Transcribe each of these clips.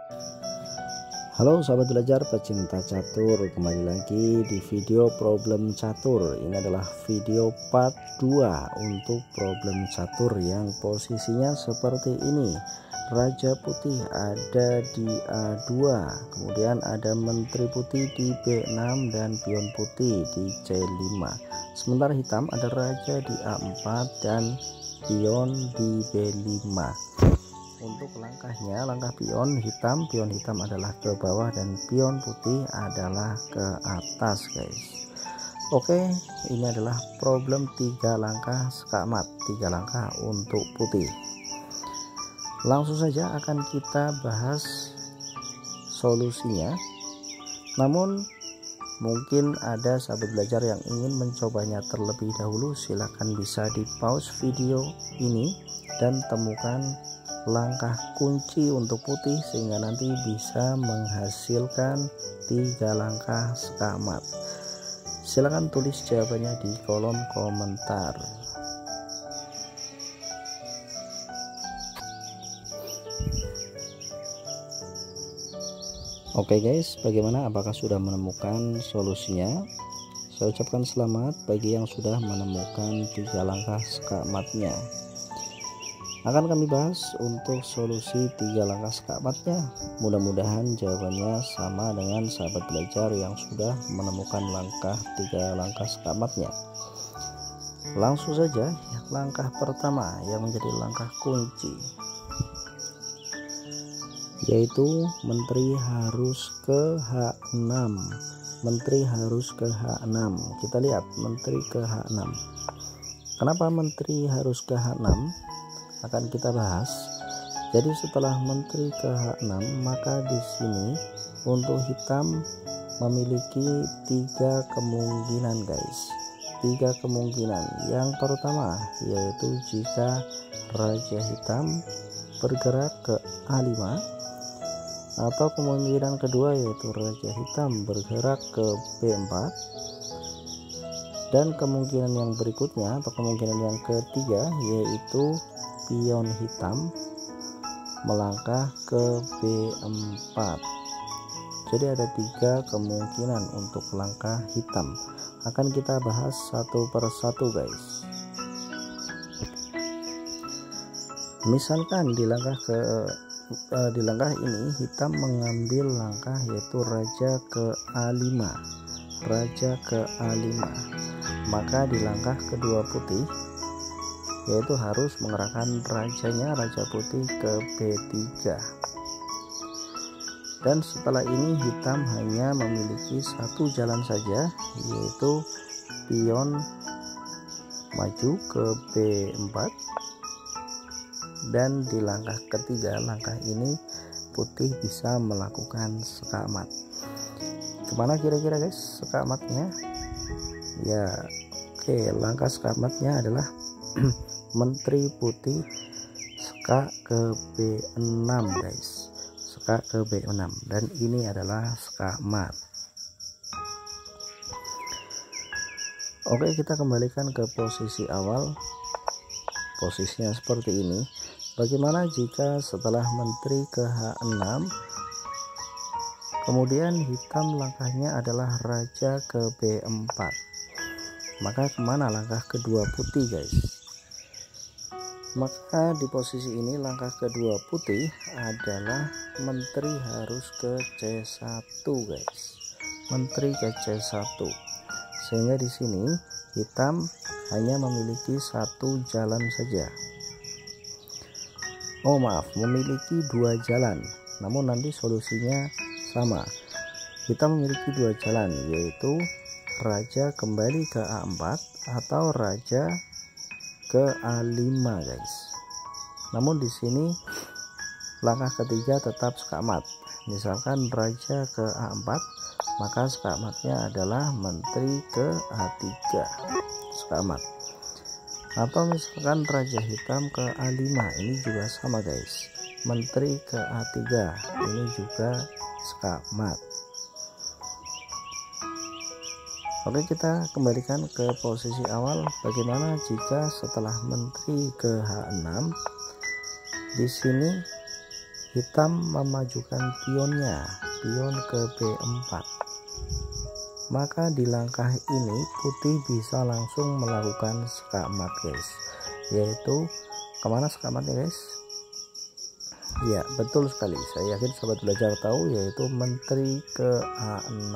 Halo sahabat belajar pecinta catur, kembali lagi di video problem catur. Ini adalah video part 2 untuk problem catur yang posisinya seperti ini. Raja putih ada di A2, kemudian ada menteri putih di B6 dan pion putih di C5. Sementara hitam ada raja di A4 dan pion di B5. Untuk langkahnya, langkah pion hitam adalah ke bawah dan pion putih adalah ke atas, guys. Oke, ini adalah problem 3 langkah skakmat, 3 langkah untuk putih. Langsung saja akan kita bahas solusinya. Namun mungkin ada sahabat belajar yang ingin mencobanya terlebih dahulu, silahkan bisa di pause video ini dan temukan langkah kunci untuk putih sehingga nanti bisa menghasilkan 3 langkah skakmat. Silahkan tulis jawabannya di kolom komentar. Oke guys, bagaimana? Apakah sudah menemukan solusinya? Saya ucapkan selamat bagi yang sudah menemukan 3 langkah skakmatnya. Akan kami bahas untuk solusi 3 langkah skakmatnya. Mudah-mudahan jawabannya sama dengan sahabat belajar yang sudah menemukan 3 langkah skakmatnya. Langsung saja, langkah pertama yang menjadi langkah kunci, yaitu menteri harus ke H6. Menteri harus ke H6. Kita lihat menteri ke H6. Kenapa menteri harus ke H6? Akan kita bahas. Jadi setelah menteri ke H6, maka di sini untuk hitam memiliki 3 kemungkinan, guys. 3 kemungkinan. Yang pertama yaitu jika raja hitam bergerak ke A5, atau kemungkinan kedua yaitu raja hitam bergerak ke B4, dan kemungkinan yang berikutnya atau kemungkinan yang ketiga yaitu pion hitam melangkah ke B4. Jadi ada 3 kemungkinan untuk langkah hitam. Akan kita bahas satu persatu, guys. Misalkan di langkah ini hitam mengambil langkah yaitu raja ke A5. Raja ke A5. Maka di langkah kedua putih yaitu harus mengerahkan rajanya, raja putih ke B3. Dan setelah ini hitam hanya memiliki satu jalan saja, yaitu pion maju ke B4. Dan di langkah ketiga, langkah ini putih bisa melakukan skakmat. Kemana kira-kira, guys, skakmatnya? Ya, oke, langkah skakmatnya adalah menteri putih skak ke B6, guys. Skak ke B6, dan ini adalah skakmat. Oke, kita kembalikan ke posisi awal. Posisinya seperti ini. Bagaimana jika setelah menteri ke H6 kemudian hitam langkahnya adalah raja ke B4? Maka kemana langkah kedua putih, guys? Maka di posisi ini langkah kedua putih adalah menteri harus ke C1, guys. Menteri ke C1. Sehingga di sini hitam hanya memiliki satu jalan saja. Oh maaf, memiliki 2 jalan. Namun nanti solusinya sama. Kita memiliki 2 jalan, yaitu raja kembali ke A4 atau raja ke A5, guys. Namun di sini langkah ketiga tetap skakmat. Misalkan raja ke A4, maka skakmatnya adalah menteri ke A3, skakmat. Atau misalkan raja hitam ke A5, ini juga sama, guys. Menteri ke A3, ini juga skakmat. Oke, kita kembalikan ke posisi awal. Bagaimana jika setelah menteri ke H6, di sini hitam memajukan pionnya, pion ke B4, maka di langkah ini putih bisa langsung melakukan skakmat guys, yaitu kemana skakmatnya guys? Ya betul sekali, saya yakin sobat belajar tahu, yaitu menteri ke A6,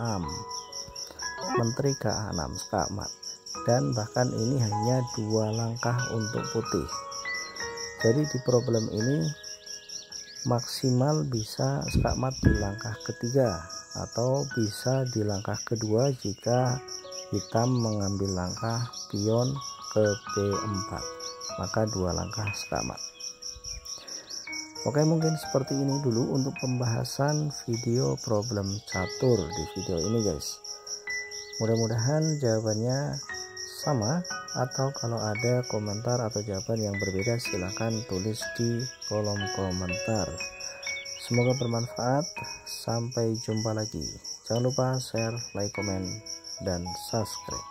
menteri ke A6 skakmat, dan bahkan ini hanya 2 langkah untuk putih. Jadi di problem ini maksimal bisa skakmat di langkah ketiga atau bisa di langkah kedua jika hitam mengambil langkah pion ke B4, maka 2 langkah skakmat. Oke, mungkin seperti ini dulu untuk pembahasan video problem catur di video ini guys. Mudah-mudahan jawabannya sama, atau kalau ada komentar atau jawaban yang berbeda silahkan tulis di kolom komentar. Semoga bermanfaat. Sampai jumpa lagi. Jangan lupa share, like, komen, dan subscribe.